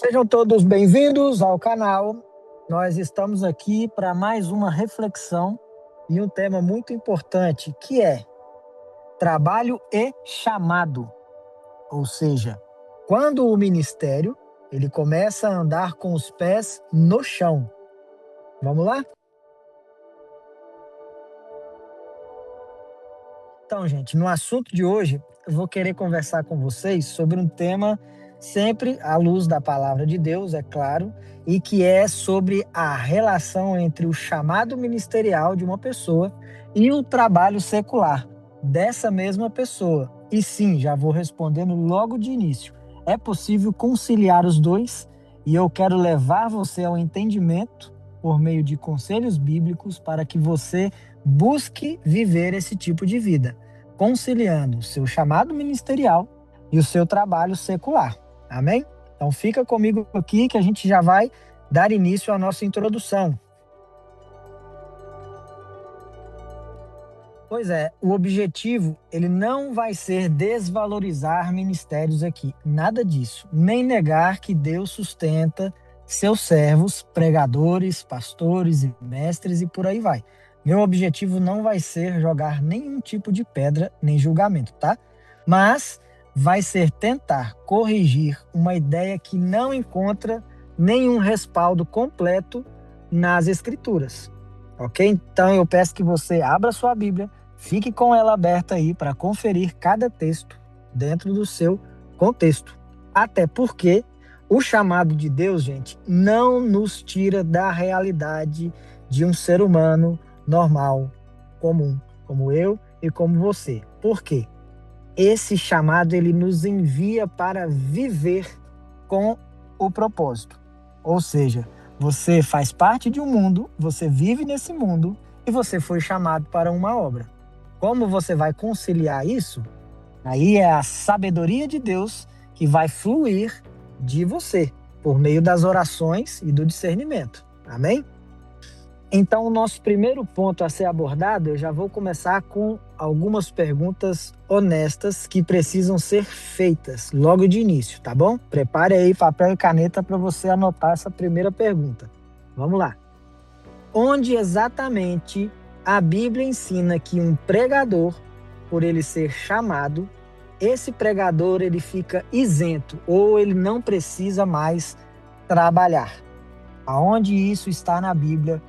Sejam todos bem-vindos ao canal. Nós estamos aqui para mais uma reflexão e um tema muito importante, que é trabalho e chamado. Ou seja, quando o ministério ele começa a andar com os pés no chão. Vamos lá? Então, gente, no assunto de hoje, eu vou querer conversar com vocês sobre um tema sempre à luz da palavra de Deus, é claro, e que é sobre a relação entre o chamado ministerial de uma pessoa e o trabalho secular dessa mesma pessoa. E sim, já vou respondendo logo de início. É possível conciliar os dois e eu quero levar você ao entendimento por meio de conselhos bíblicos para que você busque viver esse tipo de vida, conciliando o seu chamado ministerial e o seu trabalho secular. Amém? Então fica comigo aqui que a gente já vai dar início à nossa introdução. Pois é, o objetivo ele não vai ser desvalorizar ministérios aqui, nada disso, nem negar que Deus sustenta seus servos, pregadores, pastores e mestres e por aí vai. Meu objetivo não vai ser jogar nenhum tipo de pedra nem julgamento, tá? Mas vai ser tentar corrigir uma ideia que não encontra nenhum respaldo completo nas Escrituras, ok? Então eu peço que você abra sua Bíblia, fique com ela aberta aí para conferir cada texto dentro do seu contexto. Até porque o chamado de Deus, gente, não nos tira da realidade de um ser humano normal, comum, como eu e como você. Por quê? Esse chamado ele nos envia para viver com o propósito. Ou seja, você faz parte de um mundo, você vive nesse mundo e você foi chamado para uma obra. Como você vai conciliar isso? Aí é a sabedoria de Deus que vai fluir de você, por meio das orações e do discernimento. Amém? Então, o nosso primeiro ponto a ser abordado, eu já vou começar com algumas perguntas honestas que precisam ser feitas logo de início, tá bom? Prepare aí papel e caneta para você anotar essa primeira pergunta. Vamos lá. Onde exatamente a Bíblia ensina que um pregador, por ele ser chamado, esse pregador ele fica isento ou ele não precisa mais trabalhar? Aonde isso está na Bíblia?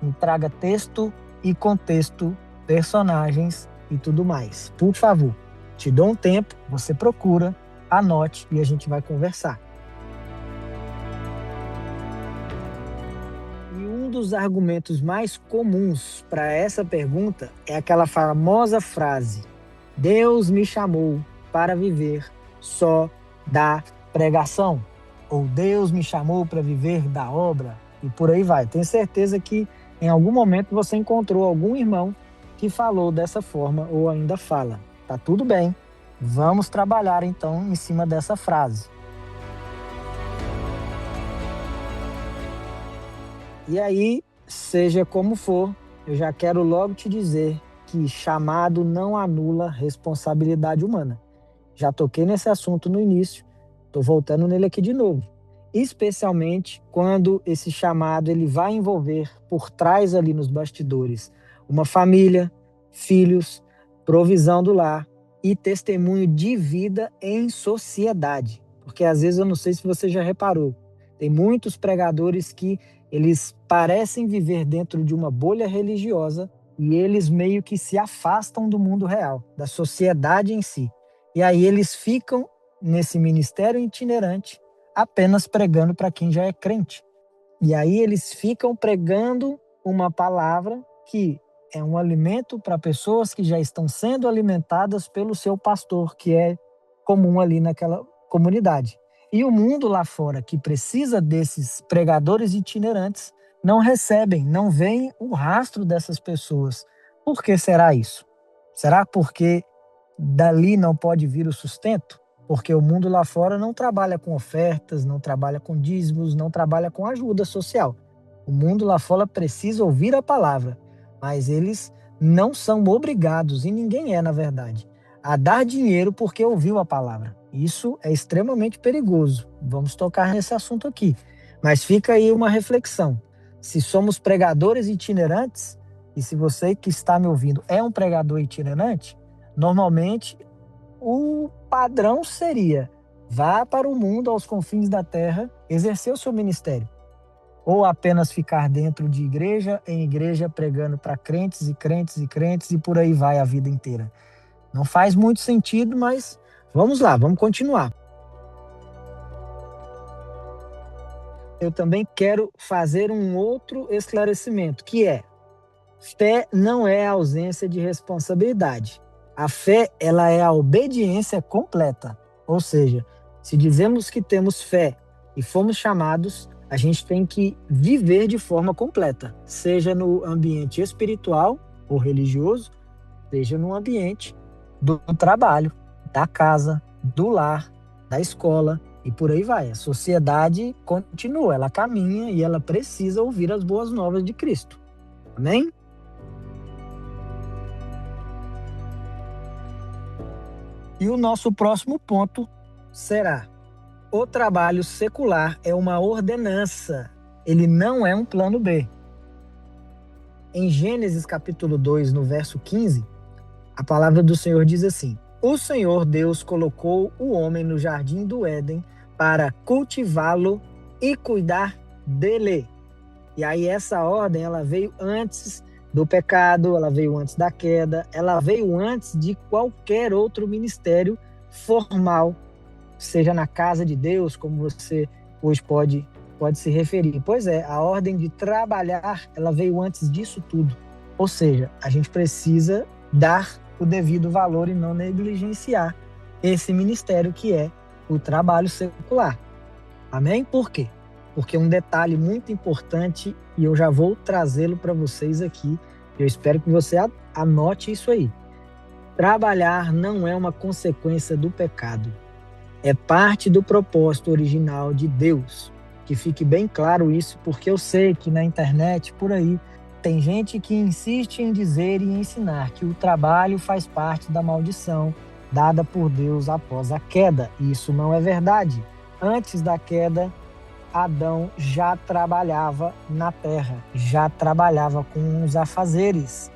Me traga texto e contexto, personagens e tudo mais. Por favor, te dou um tempo, você procura, anote e a gente vai conversar. E um dos argumentos mais comuns para essa pergunta é aquela famosa frase: Deus me chamou para viver só da pregação. Ou Deus me chamou para viver da obra. E por aí vai. Tenho certeza que em algum momento você encontrou algum irmão que falou dessa forma ou ainda fala. Tá tudo bem. Vamos trabalhar então em cima dessa frase. E aí, seja como for, eu já quero logo te dizer que chamado não anula responsabilidade humana. Já toquei nesse assunto no início, estou voltando nele aqui de novo. Especialmente quando esse chamado ele vai envolver por trás ali nos bastidores uma família, filhos, provisão do lar e testemunho de vida em sociedade. Porque às vezes eu não sei se você já reparou, tem muitos pregadores que eles parecem viver dentro de uma bolha religiosa e eles meio que se afastam do mundo real, da sociedade em si. E aí eles ficam nesse ministério itinerante apenas pregando para quem já é crente. E aí eles ficam pregando uma palavra que é um alimento para pessoas que já estão sendo alimentadas pelo seu pastor, que é comum ali naquela comunidade. E o mundo lá fora, que precisa desses pregadores itinerantes, não recebem, não veem o rastro dessas pessoas. Por que será isso? Será porque dali não pode vir o sustento? Porque o mundo lá fora não trabalha com ofertas, não trabalha com dízimos, não trabalha com ajuda social. O mundo lá fora precisa ouvir a palavra, mas eles não são obrigados, e ninguém é, na verdade, a dar dinheiro porque ouviu a palavra. Isso é extremamente perigoso. Vamos tocar nesse assunto aqui. Mas fica aí uma reflexão. Se somos pregadores itinerantes, e se você que está me ouvindo é um pregador itinerante, normalmente o padrão seria: vá para o mundo, aos confins da terra, exercer o seu ministério. Ou apenas ficar dentro de igreja em igreja, pregando para crentes e crentes e crentes, e por aí vai a vida inteira. Não faz muito sentido, mas vamos lá, vamos continuar. Eu também quero fazer um outro esclarecimento, que é: fé não é a ausência de responsabilidade. A fé, ela é a obediência completa. Ou seja, se dizemos que temos fé e fomos chamados, a gente tem que viver de forma completa, seja no ambiente espiritual ou religioso, seja no ambiente do trabalho, da casa, do lar, da escola e por aí vai. A sociedade continua, ela caminha e ela precisa ouvir as boas novas de Cristo. Amém? E o nosso próximo ponto será: o trabalho secular é uma ordenança, ele não é um plano B. Em Gênesis capítulo 2, no verso 15, a palavra do Senhor diz assim: o Senhor Deus colocou o homem no jardim do Éden para cultivá-lo e cuidar dele. E aí essa ordem, ela veio antes do pecado, ela veio antes da queda, ela veio antes de qualquer outro ministério formal, seja na casa de Deus, como você hoje pode se referir. Pois é, a ordem de trabalhar, ela veio antes disso tudo. Ou seja, a gente precisa dar o devido valor e não negligenciar esse ministério que é o trabalho secular. Amém? Por quê? Porque um detalhe muito importante, e eu já vou trazê-lo para vocês aqui, eu espero que você anote isso aí. Trabalhar não é uma consequência do pecado, é parte do propósito original de Deus. Que fique bem claro isso, porque eu sei que na internet, por aí, tem gente que insiste em dizer e ensinar que o trabalho faz parte da maldição dada por Deus após a queda. E isso não é verdade. Antes da queda, Adão já trabalhava na terra, já trabalhava com os afazeres.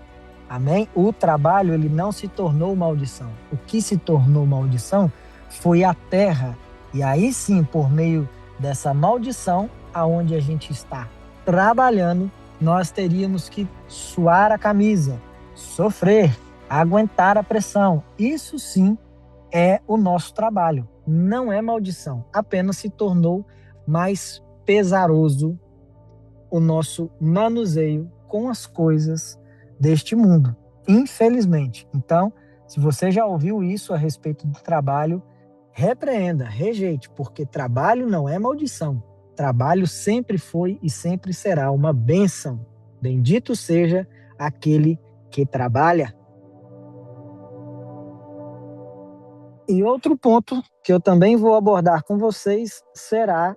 Amém? O trabalho, ele não se tornou maldição. O que se tornou maldição foi a terra. E aí sim, por meio dessa maldição, aonde a gente está trabalhando, nós teríamos que suar a camisa, sofrer, aguentar a pressão. Isso sim é o nosso trabalho. Não é maldição, apenas se tornou mais pesaroso o nosso manuseio com as coisas deste mundo, infelizmente. Então, se você já ouviu isso a respeito do trabalho, repreenda, rejeite, porque trabalho não é maldição. Trabalho sempre foi e sempre será uma bênção. Bendito seja aquele que trabalha. E outro ponto que eu também vou abordar com vocês será: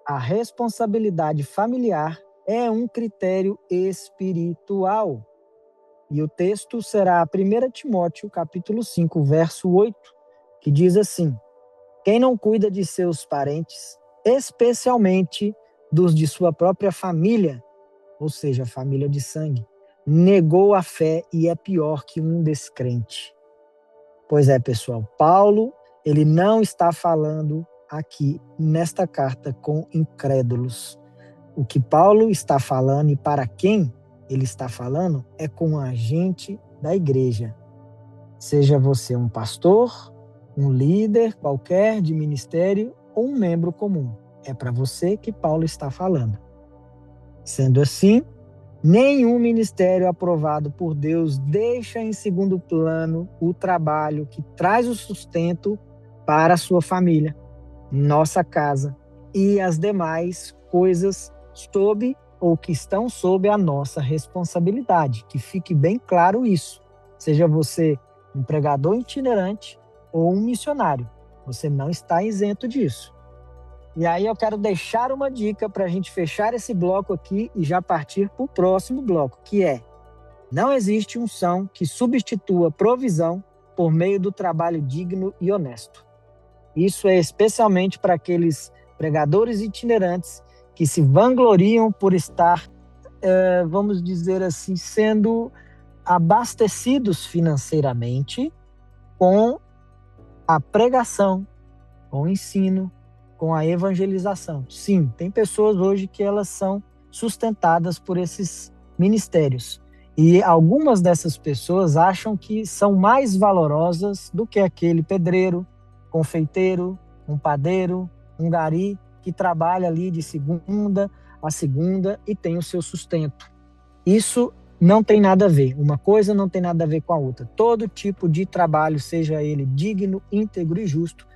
a responsabilidade familiar é um critério espiritual. E o texto será 1 Timóteo, capítulo 5, verso 8, que diz assim: quem não cuida de seus parentes, especialmente dos de sua própria família, ou seja, família de sangue, negou a fé e é pior que um descrente. Pois é, pessoal, Paulo, ele não está falando aqui nesta carta com incrédulos. O que Paulo está falando e para quem ele está falando é com a gente da igreja. Seja você um pastor, um líder qualquer de ministério ou um membro comum. É para você que Paulo está falando. Sendo assim, nenhum ministério aprovado por Deus deixa em segundo plano o trabalho que traz o sustento para a sua família, nossa casa e as demais coisas sob ou que estão sob a nossa responsabilidade. Que fique bem claro isso. Seja você um pregador itinerante ou um missionário, você não está isento disso. E aí eu quero deixar uma dica para a gente fechar esse bloco aqui e já partir para o próximo bloco, que é: não existe unção que substitua provisão por meio do trabalho digno e honesto. Isso é especialmente para aqueles pregadores itinerantes que se vangloriam por estar, vamos dizer assim, sendo abastecidos financeiramente com a pregação, com o ensino, com a evangelização. Sim, tem pessoas hoje que elas são sustentadas por esses ministérios. E algumas dessas pessoas acham que são mais valorosas do que aquele pedreiro, confeiteiro, um padeiro, um gari, que trabalha ali de segunda a segunda e tem o seu sustento. Isso não tem nada a ver. Uma coisa não tem nada a ver com a outra. Todo tipo de trabalho, seja ele digno, íntegro e justo,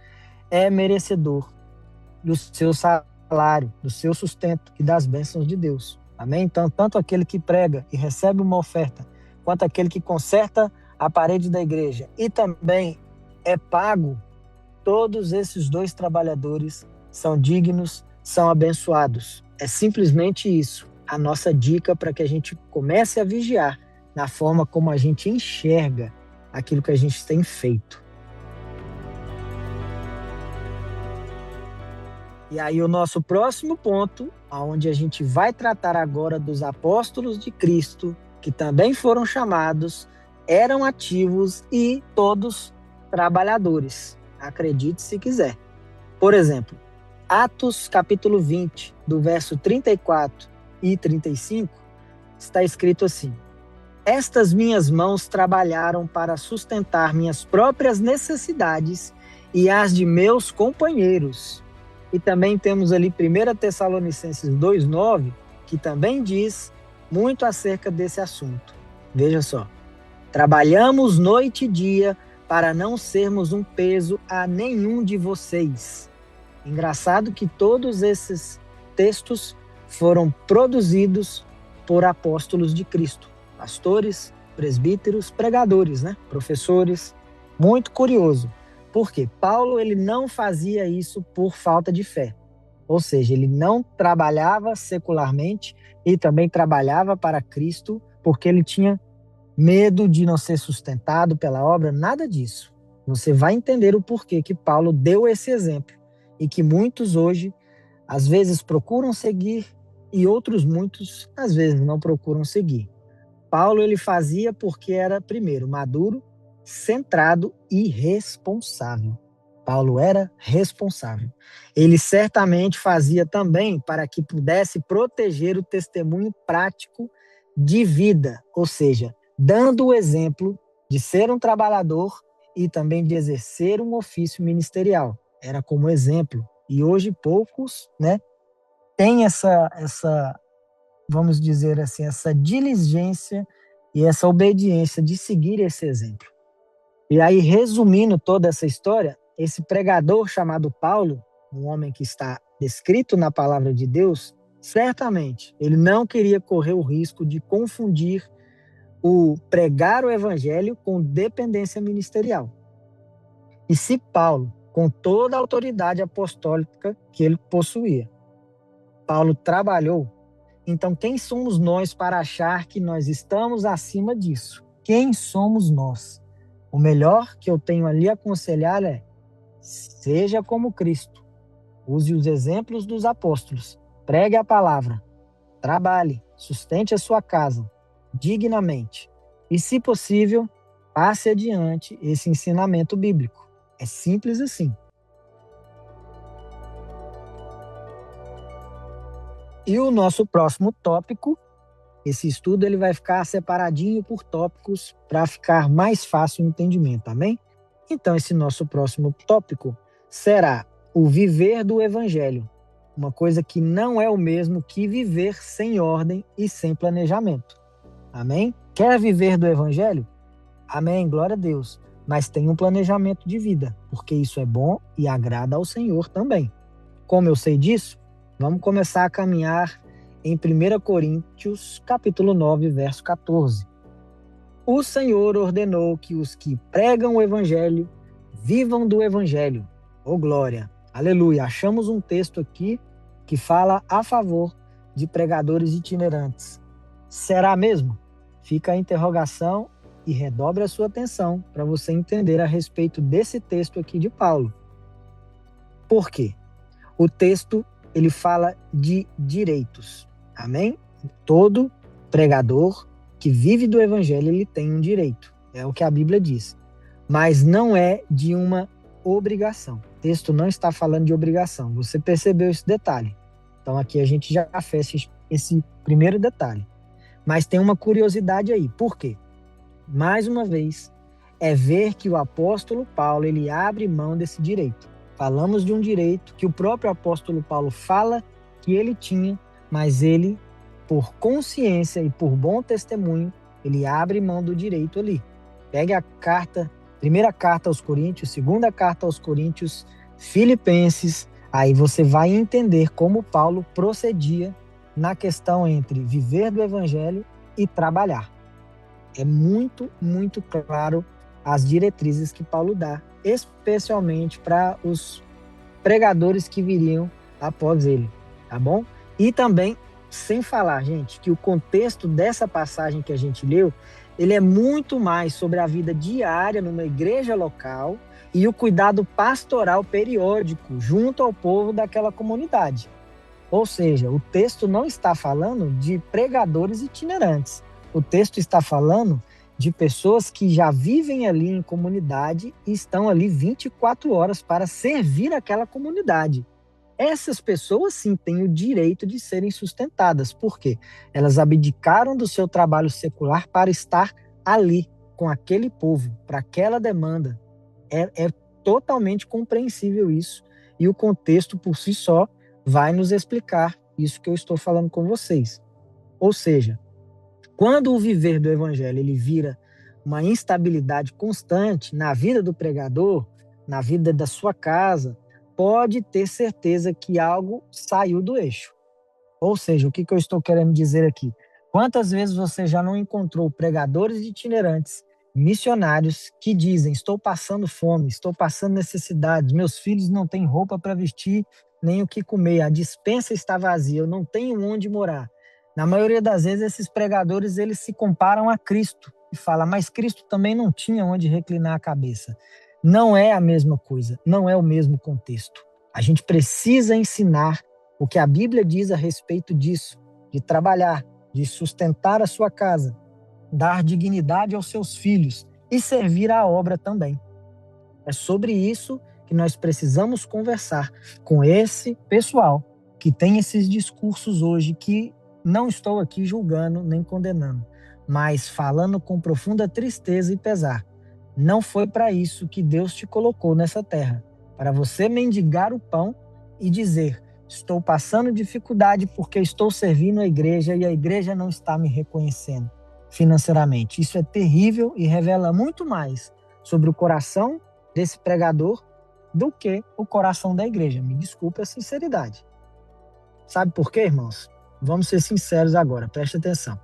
é merecedor do seu salário, do seu sustento e das bênçãos de Deus. Amém? Então, tanto aquele que prega e recebe uma oferta, quanto aquele que conserta a parede da igreja e também é pago, todos esses dois trabalhadores são dignos, são abençoados. É simplesmente isso. A nossa dica para que a gente comece a vigiar na forma como a gente enxerga aquilo que a gente tem feito. E aí o nosso próximo ponto, onde a gente vai tratar agora dos apóstolos de Cristo, que também foram chamados, eram ativos e todos trabalhadores. Acredite se quiser. Por exemplo, Atos capítulo 20, do verso 34 e 35, está escrito assim: estas minhas mãos trabalharam para sustentar minhas próprias necessidades e as de meus companheiros. E também temos ali 1 Tessalonicenses 2,9, que também diz muito acerca desse assunto. Veja só. Trabalhamos noite e dia para não sermos um peso a nenhum de vocês. Engraçado que todos esses textos foram produzidos por apóstolos de Cristo. Pastores, presbíteros, pregadores, né? Professores. Muito curioso. Por quê? Paulo ele não fazia isso por falta de fé. Ou seja, ele não trabalhava secularmente e também trabalhava para Cristo porque ele tinha medo de não ser sustentado pela obra, nada disso. Você vai entender o porquê que Paulo deu esse exemplo e que muitos hoje, às vezes, procuram seguir e outros muitos, às vezes, não procuram seguir. Paulo ele fazia porque era, primeiro, maduro, centrado e responsável. Paulo era responsável. Ele certamente fazia também para que pudesse proteger o testemunho prático de vida, ou seja, dando o exemplo de ser um trabalhador e também de exercer um ofício ministerial. Era como exemplo. E hoje poucos, têm essa, vamos dizer assim, essa diligência e essa obediência de seguir esse exemplo. E aí, resumindo toda essa história, esse pregador chamado Paulo, um homem que está descrito na palavra de Deus, certamente ele não queria correr o risco de confundir o pregar o evangelho com dependência ministerial. E se Paulo, com toda a autoridade apostólica que ele possuía, Paulo trabalhou, então quem somos nós para achar que nós estamos acima disso? Quem somos nós? O melhor que eu tenho ali a aconselhar é: seja como Cristo. Use os exemplos dos apóstolos. Pregue a palavra. Trabalhe. Sustente a sua casa dignamente. E, se possível, passe adiante esse ensinamento bíblico. É simples assim. E o nosso próximo tópico, esse estudo ele vai ficar separadinho por tópicos para ficar mais fácil o entendimento, amém? Então, esse nosso próximo tópico será o viver do evangelho, uma coisa que não é o mesmo que viver sem ordem e sem planejamento, amém? Quer viver do evangelho? Amém, glória a Deus, mas tem um planejamento de vida, porque isso é bom e agrada ao Senhor também. Como eu sei disso? Vamos começar a caminhar em 1 Coríntios, capítulo 9, verso 14. O Senhor ordenou que os que pregam o evangelho vivam do evangelho. Oh, glória! Aleluia! Achamos um texto aqui que fala a favor de pregadores itinerantes. Será mesmo? Fica a interrogação e redobre a sua atenção para você entender a respeito desse texto aqui de Paulo. Por quê? O texto, ele fala de direitos. Amém? Todo pregador que vive do evangelho, ele tem um direito. É o que a Bíblia diz. Mas não é de uma obrigação. O texto não está falando de obrigação. Você percebeu esse detalhe. Então aqui a gente já fecha esse primeiro detalhe. Mas tem uma curiosidade aí. Por quê? Mais uma vez, é ver que o apóstolo Paulo, ele abre mão desse direito. Falamos de um direito que o próprio apóstolo Paulo fala que ele tinha, mas ele, por consciência e por bom testemunho, ele abre mão do direito ali. Pegue a primeira carta aos Coríntios, segunda carta aos Coríntios, Filipenses, aí você vai entender como Paulo procedia na questão entre viver do evangelho e trabalhar. É muito, muito claro as diretrizes que Paulo dá, especialmente para os pregadores que viriam após ele, tá bom? E também, sem falar, gente, que o contexto dessa passagem que a gente leu, ele é muito mais sobre a vida diária numa igreja local e o cuidado pastoral periódico junto ao povo daquela comunidade. Ou seja, o texto não está falando de pregadores itinerantes. O texto está falando de pessoas que já vivem ali em comunidade e estão ali 24 horas para servir aquela comunidade. Essas pessoas, sim, têm o direito de serem sustentadas. Por quê? Elas abdicaram do seu trabalho secular para estar ali, com aquele povo, para aquela demanda. É totalmente compreensível isso. E o contexto, por si só, vai nos explicar isso que eu estou falando com vocês. Ou seja, quando o viver do evangelho ele vira uma instabilidade constante na vida do pregador, na vida da sua casa, pode ter certeza que algo saiu do eixo. Ou seja, o que eu estou querendo dizer aqui? Quantas vezes você já não encontrou pregadores itinerantes, missionários, que dizem: estou passando fome, estou passando necessidades, meus filhos não têm roupa para vestir, nem o que comer, a despensa está vazia, eu não tenho onde morar. Na maioria das vezes, esses pregadores eles se comparam a Cristo e falam: mas Cristo também não tinha onde reclinar a cabeça. Não é a mesma coisa, não é o mesmo contexto. A gente precisa ensinar o que a Bíblia diz a respeito disso, de trabalhar, de sustentar a sua casa, dar dignidade aos seus filhos e servir à obra também. É sobre isso que nós precisamos conversar com esse pessoal que tem esses discursos hoje, que não estou aqui julgando nem condenando, mas falando com profunda tristeza e pesar. Não foi para isso que Deus te colocou nessa terra, para você mendigar o pão e dizer: estou passando dificuldade porque estou servindo a igreja e a igreja não está me reconhecendo financeiramente. Isso é terrível e revela muito mais sobre o coração desse pregador do que o coração da igreja. Me desculpe a sinceridade. Sabe por quê, irmãos? Vamos ser sinceros agora, preste atenção.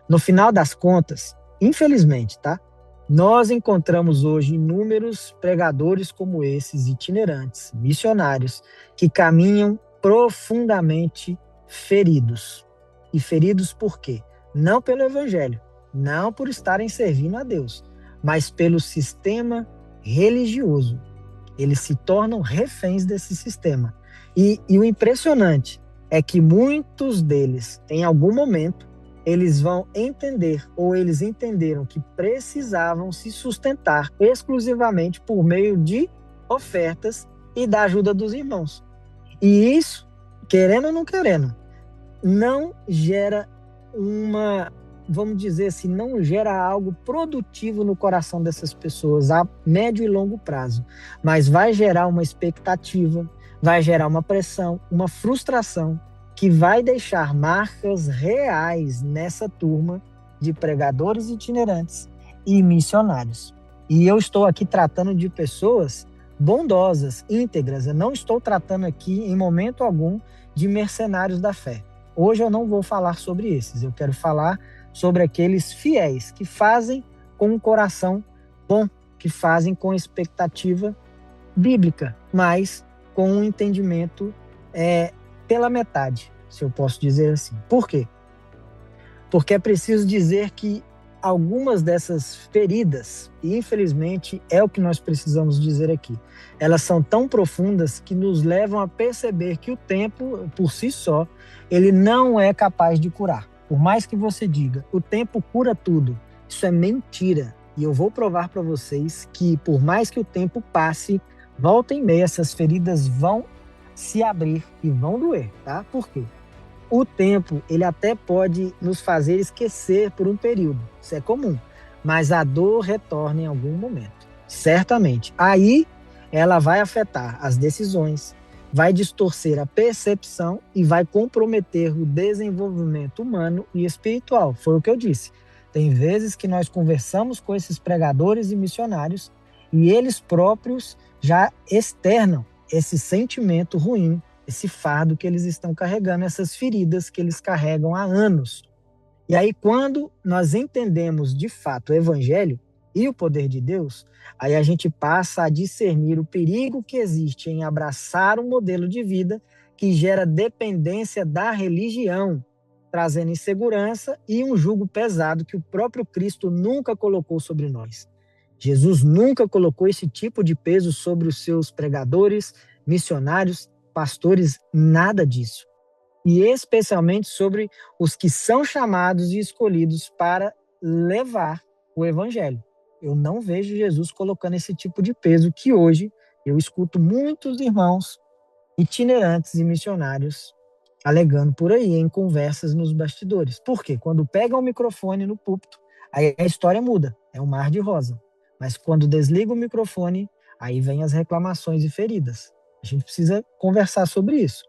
No final das contas, infelizmente, tá? Nós encontramos hoje inúmeros pregadores como esses, itinerantes, missionários, que caminham profundamente feridos. E feridos por quê? Não pelo evangelho, não por estarem servindo a Deus, mas pelo sistema religioso. Eles se tornam reféns desse sistema. E o impressionante é que muitos deles, em algum momento, eles vão entender, ou eles entenderam que precisavam se sustentar exclusivamente por meio de ofertas e da ajuda dos irmãos. E isso, querendo ou não querendo, não gera vamos dizer assim, não gera algo produtivo no coração dessas pessoas a médio e longo prazo, mas vai gerar uma expectativa, vai gerar uma pressão, uma frustração que vai deixar marcas reais nessa turma de pregadores itinerantes e missionários. E eu estou aqui tratando de pessoas bondosas, íntegras. Eu não estou tratando aqui, em momento algum, de mercenários da fé. Hoje eu não vou falar sobre esses. Eu quero falar sobre aqueles fiéis que fazem com um coração bom, que fazem com expectativa bíblica, mas com um entendimento pela metade, se eu posso dizer assim. Por quê? Porque é preciso dizer que algumas dessas feridas, e infelizmente é o que nós precisamos dizer aqui, elas são tão profundas que nos levam a perceber que o tempo, por si só, ele não é capaz de curar. Por mais que você diga, o tempo cura tudo, isso é mentira. E eu vou provar para vocês que, por mais que o tempo passe, volta e meia, essas feridas vão se abrir e vão doer, tá? Por quê? O tempo, ele até pode nos fazer esquecer por um período, isso é comum, mas a dor retorna em algum momento, certamente. Aí, ela vai afetar as decisões, vai distorcer a percepção e vai comprometer o desenvolvimento humano e espiritual. Foi o que eu disse. Tem vezes que nós conversamos com esses pregadores e missionários e eles próprios já externam esse sentimento ruim, esse fardo que eles estão carregando, essas feridas que eles carregam há anos. E aí, quando nós entendemos de fato o Evangelho e o poder de Deus, aí a gente passa a discernir o perigo que existe em abraçar um modelo de vida que gera dependência da religião, trazendo insegurança e um jugo pesado que o próprio Cristo nunca colocou sobre nós. Jesus nunca colocou esse tipo de peso sobre os seus pregadores, missionários, pastores, nada disso. E especialmente sobre os que são chamados e escolhidos para levar o evangelho. Eu não vejo Jesus colocando esse tipo de peso que hoje eu escuto muitos irmãos itinerantes e missionários alegando por aí em conversas nos bastidores. Por quê? Quando pegam o microfone no púlpito, aí a história muda, é um mar de rosa. Mas quando desliga o microfone, aí vem as reclamações e feridas. A gente precisa conversar sobre isso.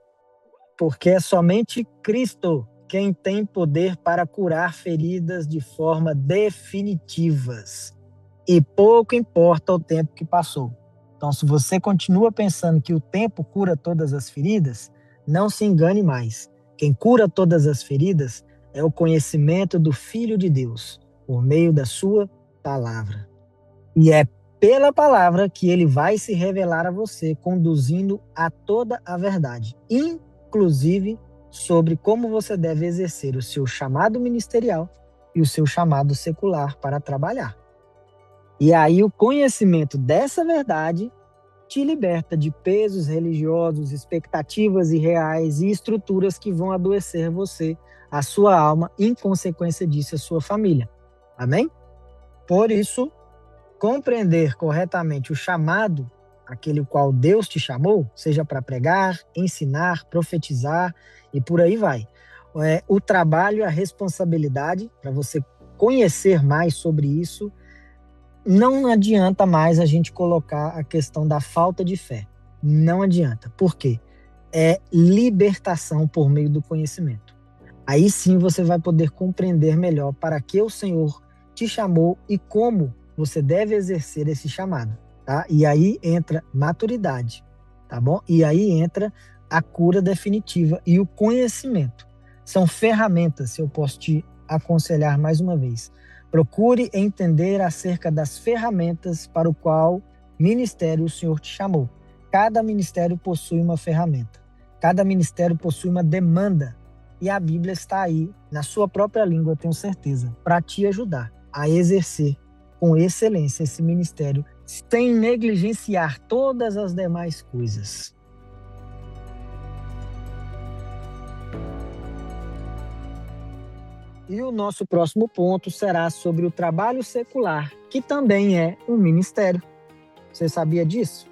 Porque é somente Cristo quem tem poder para curar feridas de forma definitivas. E pouco importa o tempo que passou. Então, se você continua pensando que o tempo cura todas as feridas, não se engane mais. Quem cura todas as feridas é o conhecimento do Filho de Deus, por meio da sua palavra. E é pela palavra que ele vai se revelar a você, conduzindo a toda a verdade, inclusive sobre como você deve exercer o seu chamado ministerial e o seu chamado secular para trabalhar. E aí o conhecimento dessa verdade te liberta de pesos religiosos, expectativas irreais e estruturas que vão adoecer você, a sua alma, e, em consequência disso, a sua família. Amém? Por isso, compreender corretamente o chamado, aquele qual Deus te chamou, seja para pregar, ensinar, profetizar e por aí vai. O trabalho e a responsabilidade, para você conhecer mais sobre isso, não adianta mais a gente colocar a questão da falta de fé. Não adianta. Por quê? É libertação por meio do conhecimento. Aí sim você vai poder compreender melhor para que o Senhor te chamou e como você deve exercer esse chamado, tá? E aí entra maturidade, tá bom? E aí entra a cura definitiva e o conhecimento. São ferramentas, se eu posso te aconselhar mais uma vez. Procure entender acerca das ferramentas para o qual ministério o Senhor te chamou. Cada ministério possui uma ferramenta. Cada ministério possui uma demanda. E a Bíblia está aí, na sua própria língua, eu tenho certeza, para te ajudar a exercer com excelência esse ministério, sem negligenciar todas as demais coisas. E o nosso próximo ponto será sobre o trabalho secular, que também é um ministério. Você sabia disso?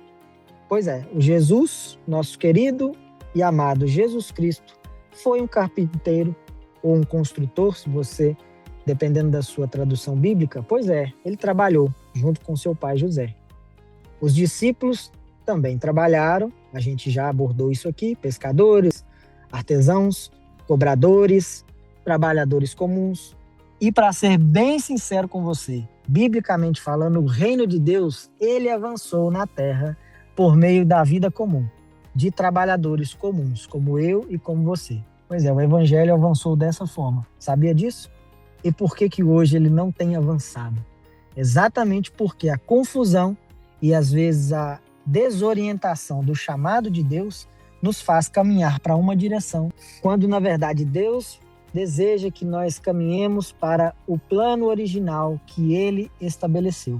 Pois é, o Jesus, nosso querido e amado Jesus Cristo, foi um carpinteiro ou um construtor, se você, dependendo da sua tradução bíblica, pois é, ele trabalhou junto com seu pai José. Os discípulos também trabalharam, a gente já abordou isso aqui, pescadores, artesãos, cobradores, trabalhadores comuns. E para ser bem sincero com você, biblicamente falando, o reino de Deus, ele avançou na terra por meio da vida comum, de trabalhadores comuns, como eu e como você. Pois é, o evangelho avançou dessa forma. Sabia disso? E por que hoje ele não tem avançado? Exatamente porque a confusão e às vezes a desorientação do chamado de Deus nos faz caminhar para uma direção, quando na verdade Deus deseja que nós caminhemos para o plano original que ele estabeleceu.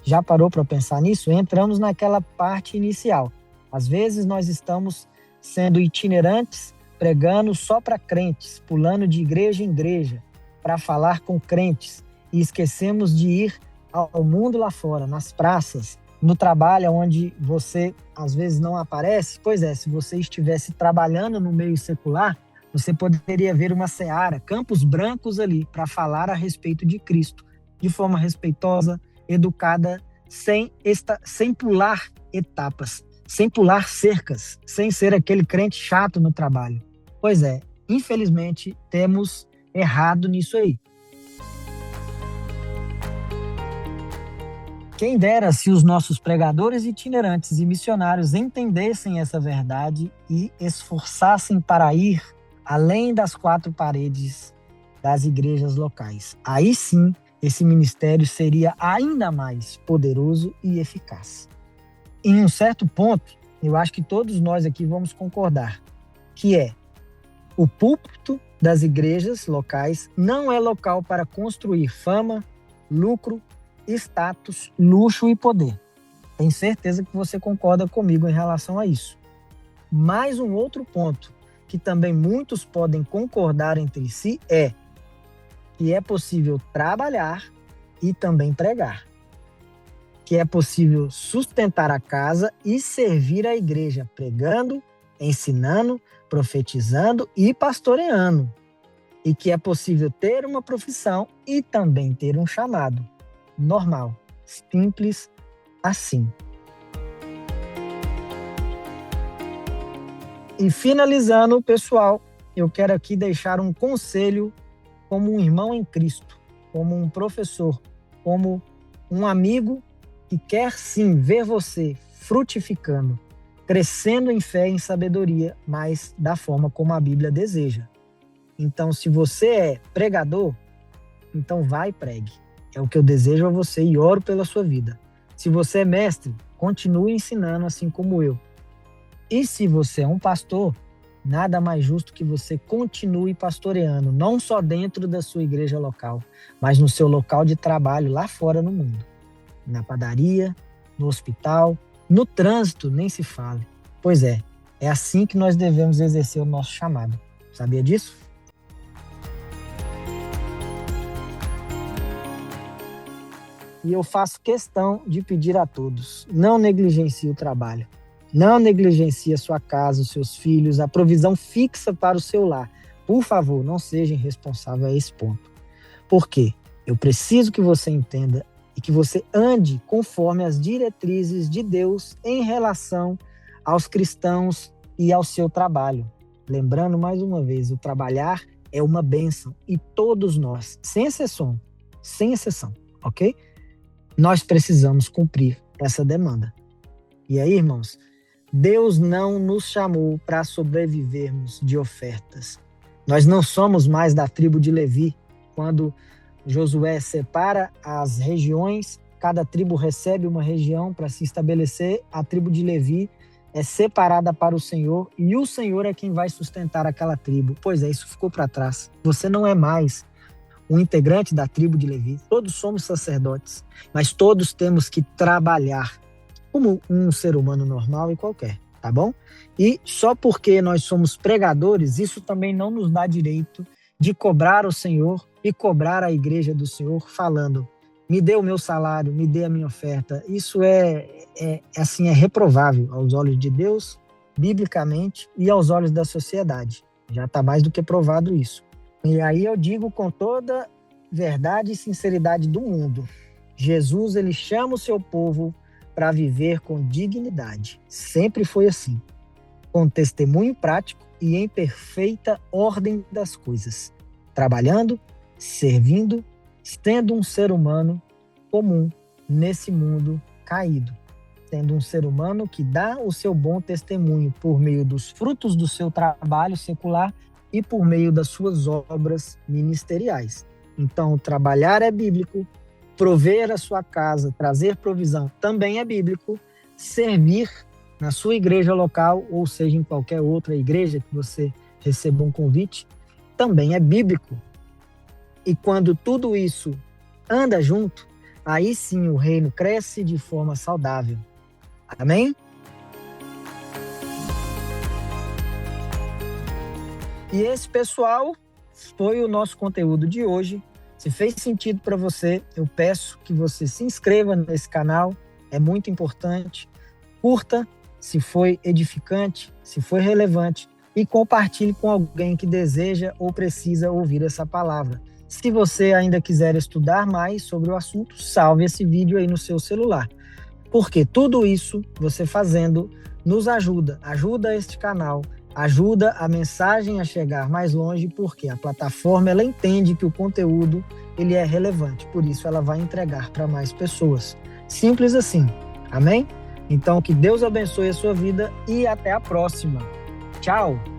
Já parou para pensar nisso? Entramos naquela parte inicial. Às vezes nós estamos sendo itinerantes, pregando só para crentes, pulando de igreja em igreja para falar com crentes e esquecemos de ir ao mundo lá fora, nas praças, no trabalho onde você às vezes não aparece. Pois é, se você estivesse trabalhando no meio secular, você poderia ver uma seara, campos brancos ali para falar a respeito de Cristo, de forma respeitosa, educada, sem pular etapas, sem pular cercas, sem ser aquele crente chato no trabalho. Pois é, infelizmente temos errado nisso aí. Quem dera se os nossos pregadores itinerantes e missionários entendessem essa verdade e esforçassem para ir além das quatro paredes das igrejas locais. Aí sim, esse ministério seria ainda mais poderoso e eficaz. Em um certo ponto, eu acho que todos nós aqui vamos concordar, que é o púlpito das igrejas locais não é local para construir fama, lucro, status, luxo e poder. Tenho certeza que você concorda comigo em relação a isso. Mais um outro ponto que também muitos podem concordar entre si é que é possível trabalhar e também pregar. Que é possível sustentar a casa e servir a igreja, pregando, ensinando, profetizando e pastoreando. E que é possível ter uma profissão e também ter um chamado. Normal, simples assim. E finalizando, pessoal, eu quero aqui deixar um conselho como um irmão em Cristo, como um professor, como um amigo que quer sim ver você frutificando, crescendo em fé e em sabedoria, mas da forma como a Bíblia deseja. Então, se você é pregador, então vai e pregue. É o que eu desejo a você e oro pela sua vida. Se você é mestre, continue ensinando assim como eu. E se você é um pastor, nada mais justo que você continue pastoreando, não só dentro da sua igreja local, mas no seu local de trabalho lá fora no mundo. Na padaria, no hospital, no trânsito, nem se fale. Pois é assim que nós devemos exercer o nosso chamado. Sabia disso? E eu faço questão de pedir a todos, não negligencie o trabalho. Não negligencie a sua casa, os seus filhos, a provisão fixa para o seu lar. Por favor, não seja irresponsável a esse ponto. Por quê? Eu preciso que você entenda e que você ande conforme as diretrizes de Deus em relação aos cristãos e ao seu trabalho. Lembrando mais uma vez, o trabalhar é uma bênção e todos nós, sem exceção, ok? Nós precisamos cumprir essa demanda. E aí, irmãos, Deus não nos chamou para sobrevivermos de ofertas. Nós não somos mais da tribo de Levi. Quando Josué separa as regiões, cada tribo recebe uma região para se estabelecer. A tribo de Levi é separada para o Senhor e o Senhor é quem vai sustentar aquela tribo. Pois é, isso ficou para trás. Você não é mais um integrante da tribo de Levi. Todos somos sacerdotes, mas todos temos que trabalhar como um ser humano normal e qualquer, tá bom? E só porque nós somos pregadores, isso também não nos dá direito de cobrar o Senhor e cobrar a igreja do Senhor falando, me dê o meu salário, me dê a minha oferta. Isso é reprovável aos olhos de Deus, biblicamente, e aos olhos da sociedade. Já está mais do que provado isso. E aí eu digo com toda verdade e sinceridade do mundo, Jesus, ele chama o seu povo para viver com dignidade. Sempre foi assim, com testemunho prático e em perfeita ordem das coisas, trabalhando, servindo, sendo um ser humano comum nesse mundo caído, sendo um ser humano que dá o seu bom testemunho por meio dos frutos do seu trabalho secular e por meio das suas obras ministeriais. Então, trabalhar é bíblico, prover a sua casa, trazer provisão também é bíblico, servir na sua igreja local, ou seja, em qualquer outra igreja que você receba um convite, também é bíblico. E quando tudo isso anda junto, aí sim o reino cresce de forma saudável. Amém? E esse, pessoal, foi o nosso conteúdo de hoje. Se fez sentido para você, eu peço que você se inscreva nesse canal, é muito importante. Curta se foi edificante, se foi relevante, e compartilhe com alguém que deseja ou precisa ouvir essa palavra. Se você ainda quiser estudar mais sobre o assunto, salve esse vídeo aí no seu celular. Porque tudo isso, você fazendo, nos ajuda este canal, ajuda a mensagem a chegar mais longe, porque a plataforma ela entende que o conteúdo ele é relevante, por isso ela vai entregar para mais pessoas. Simples assim, amém? Então que Deus abençoe a sua vida e até a próxima. Tchau!